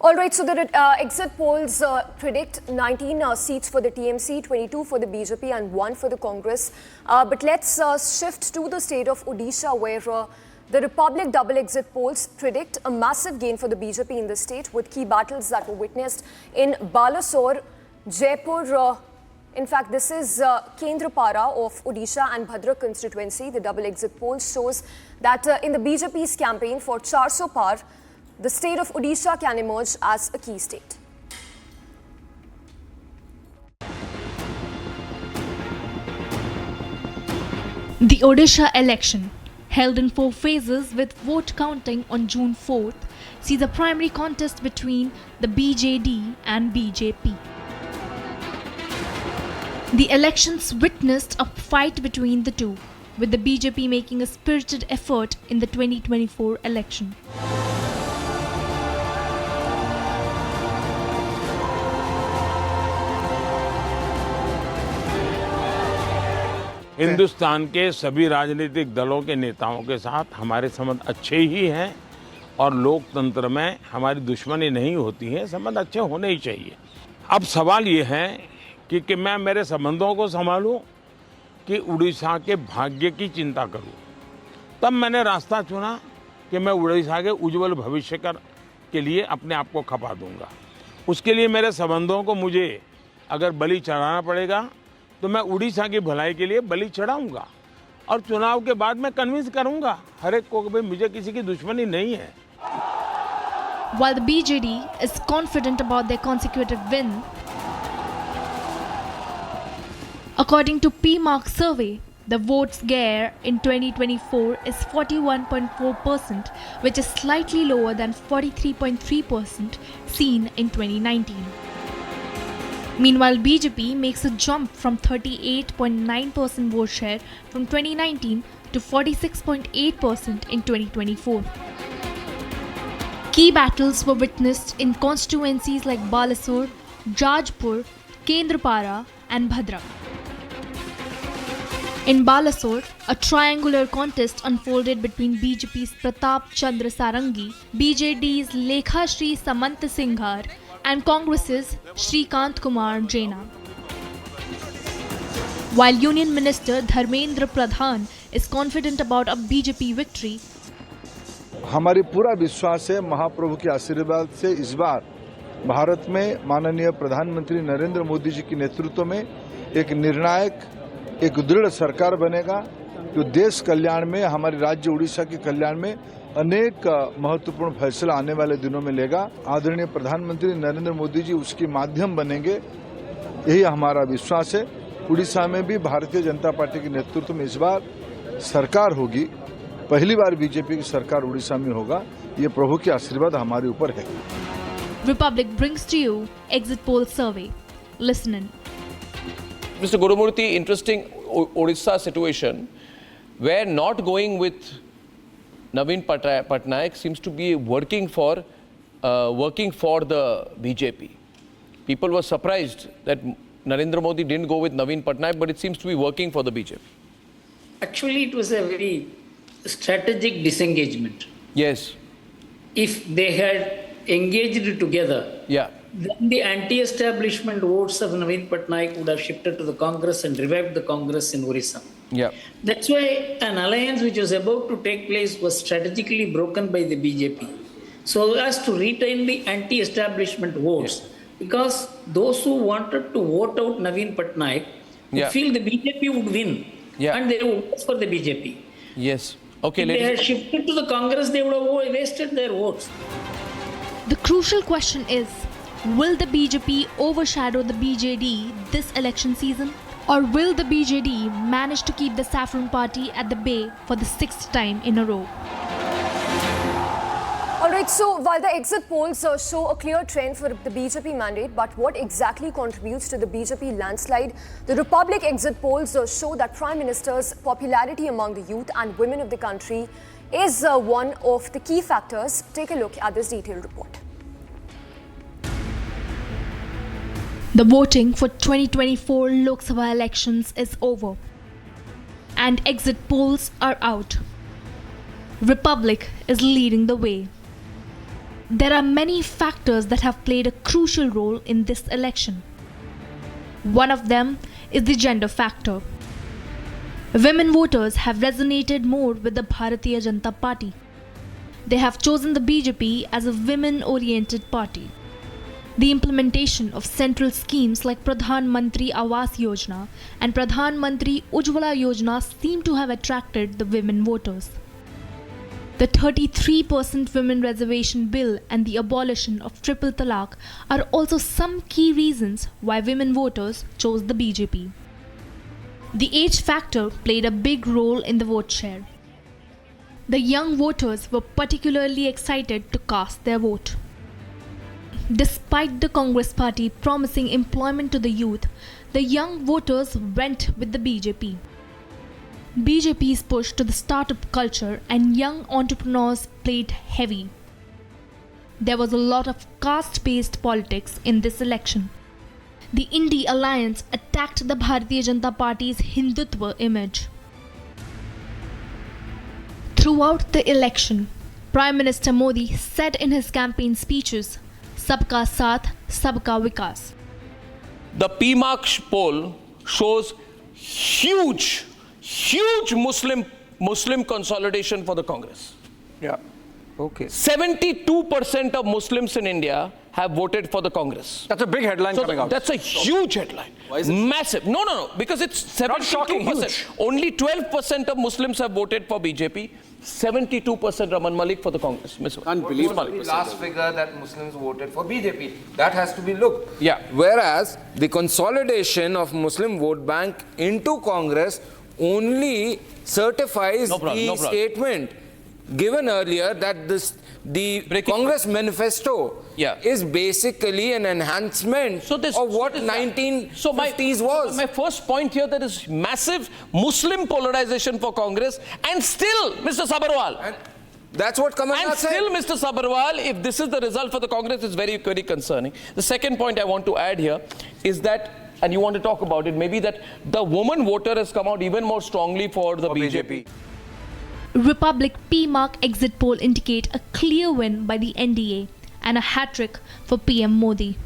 All right, so the exit polls predict 19 seats for the TMC, 22 for the BJP and 1 for the Congress. But let's shift to the state of Odisha, where the Republic double exit polls predict a massive gain for the BJP in the state, with key battles that were witnessed in Balasore, Jaipur. In fact, this is Kendrapara of Odisha and Bhadrak constituency. The double exit poll shows that in the BJP's campaign for 400 Par, the state of Odisha can emerge as a key state. The Odisha election, held in 4 phases with vote counting on June 4th, sees a primary contest between the BJD and BJP. The elections witnessed a fight between the two, with the BJP making a spirited effort in the 2024 election. Hindustan के सभी राजनीतिक दलों के नेताओं के साथ हमारे संबंध अच्छे ही हैं और लोकतंत्र में हमारी दुश्मनी नहीं होती है, संबंध अच्छे होने ही चाहिए। अब सवाल ये है कि मैं मेरे संबंधों को संभालूं कि उड़ीसा के भाग्य की चिंता करूं। तब मैंने रास्ता चुना कि मैं उड़ीसा के उज्जवल भविष्य के लिए अपने आप को खपा दूंगा। उसके लिए मेरे संबंधों को मुझे अगर बलि चढ़ाना पड़ेगा तो मैं उड़ीसा की भलाई के लिए बलि चढ़ाऊंगा और चुनाव के बाद मैं कन्विंस करूंगा हर एक को कि भाई मुझे किसी की दुश्मनी नहीं है। While the BJD is confident about their consecutive win, according to PMark survey, the votes gare in 2024 is 41.4%, which is slightly lower than 43.3% seen in 2019. Meanwhile, BJP makes a jump from 38.9% vote share from 2019 to 46.8% in 2024. Key battles were witnessed in constituencies like Balasore, Jajpur, Kendrapara and Bhadrak. In Balasore, a triangular contest unfolded between BJP's Pratap Chandra Sarangi, BJD's Lekha Shri Samant Singhar and Congress's Shrikant Kumar Jaina. While Union Minister Dharmendra Pradhan is confident about a BJP victory, हमारी पूरा विश्वास है महाप्रभु के आशीर्वाद से इस बार भारत में माननीय प्रधानमंत्री नरेंद्र मोदी जी के नेतृत्व में एक निर्णायक, एक दृढ़ सरकार बनेगा जो देश कल्याण में, हमारे राज्य उड़ीसा के कल्याण में अनेक महत्वपूर्ण फैसला आने वाले दिनों में लेगा। आदरणीय प्रधानमंत्री नरेंद्र मोदी जी उसके माध्यम बनेंगे, यही हमारा विश्वास है। उड़ीसा में भी भारतीय जनता पार्टी के नेतृत्व में इस बार सरकार होगी, पहली बार बीजेपी की सरकार उड़ीसा में होगा। ये प्रभु के आशीर्वाद हमारे ऊपर है। Republic brings to you exit poll survey. Listen in. Mr. Gurumurthy, interesting Odisha situation where not going with Naveen Patnaik seems to be working for the BJP. People were surprised that Narendra Modi didn't go with Naveen Patnaik, but it seems to be working for the BJP. Actually, it was a very strategic disengagement. Yes. If they had engaged together, Yeah. then the anti-establishment votes of Naveen Patnaik would have shifted to the Congress and revived the Congress in Orissa. Yeah. That's why an alliance which was about to take place was strategically broken by the BJP, so as to retain the anti-establishment votes. Yes. Because those who wanted to vote out Naveen Patnaik would Yeah. feel the BJP would win, Yeah. and they would vote for the BJP. Yes. Okay, If they ladies. had shifted to the Congress, they would have wasted their votes. the crucial question is, will the BJP overshadow the BJD this election season? Or will the BJD manage to keep the Saffron Party at the bay for the 6th time in a row? All right, so while the exit polls show a clear trend for the BJP mandate, but what exactly contributes to the BJP landslide? The Republic exit polls show that Prime Minister's popularity among the youth and women of the country is one of the key factors. Take a look at this detailed report. The voting for 2024 Lok Sabha elections is over, and exit polls are out. Republic is leading the way. There are many factors that have played a crucial role in this election. One of them is the gender factor. Women voters have resonated more with the Bharatiya Janata Party. They have chosen the BJP as a women-oriented party. The implementation of central schemes like Pradhan Mantri Awas Yojana and Pradhan Mantri Ujjwala Yojana seem to have attracted the women voters. The 33% women reservation bill and the abolition of triple talaq are also some key reasons why women voters chose the BJP. The age factor played a big role in the vote share. The young voters were particularly excited to cast their vote. Despite the Congress party promising employment to the youth, the young voters went with the BJP. BJP's push to the startup culture and young entrepreneurs played heavy. There was a lot of caste-based politics in this election. The Indie Alliance attacked the Bharatiya Janata Party's Hindutva image. Throughout the election, Prime Minister Modi said in his campaign speeches, "Sabka Saath, Sabka Vikas." The PMARC poll shows huge Muslim consolidation for the Congress. Yeah. Okay. 72% of Muslims in India have voted for the Congress. That's a big headline So coming out. that's a huge headline. Why is it? Massive. No, because it's 72%. shocking, huge. Only 12% of Muslims have voted for BJP. 72% Raman Malik for the Congress. Can't believe Malik. it. The last figure that Muslims voted for BJP. That has to be looked. Yeah. Whereas the consolidation of Muslim vote bank into Congress only certifies No problem, the no problem. statement given earlier that the Breaking Congress manifesto Yeah. is basically an enhancement of what 1950s was. My first point here, there is massive Muslim polarization for Congress, and still, Mr. Sabharwal, And that's what Kamal and Nath said. still, Mr. Sabharwal, if this is the result for the Congress, it's very, very concerning. The second point I want to add here is that, and you want to talk about it, maybe that the woman voter has come out even more strongly for the BJP. Republic PMARC exit poll indicate a clear win by the NDA and a hat-trick for PM Modi.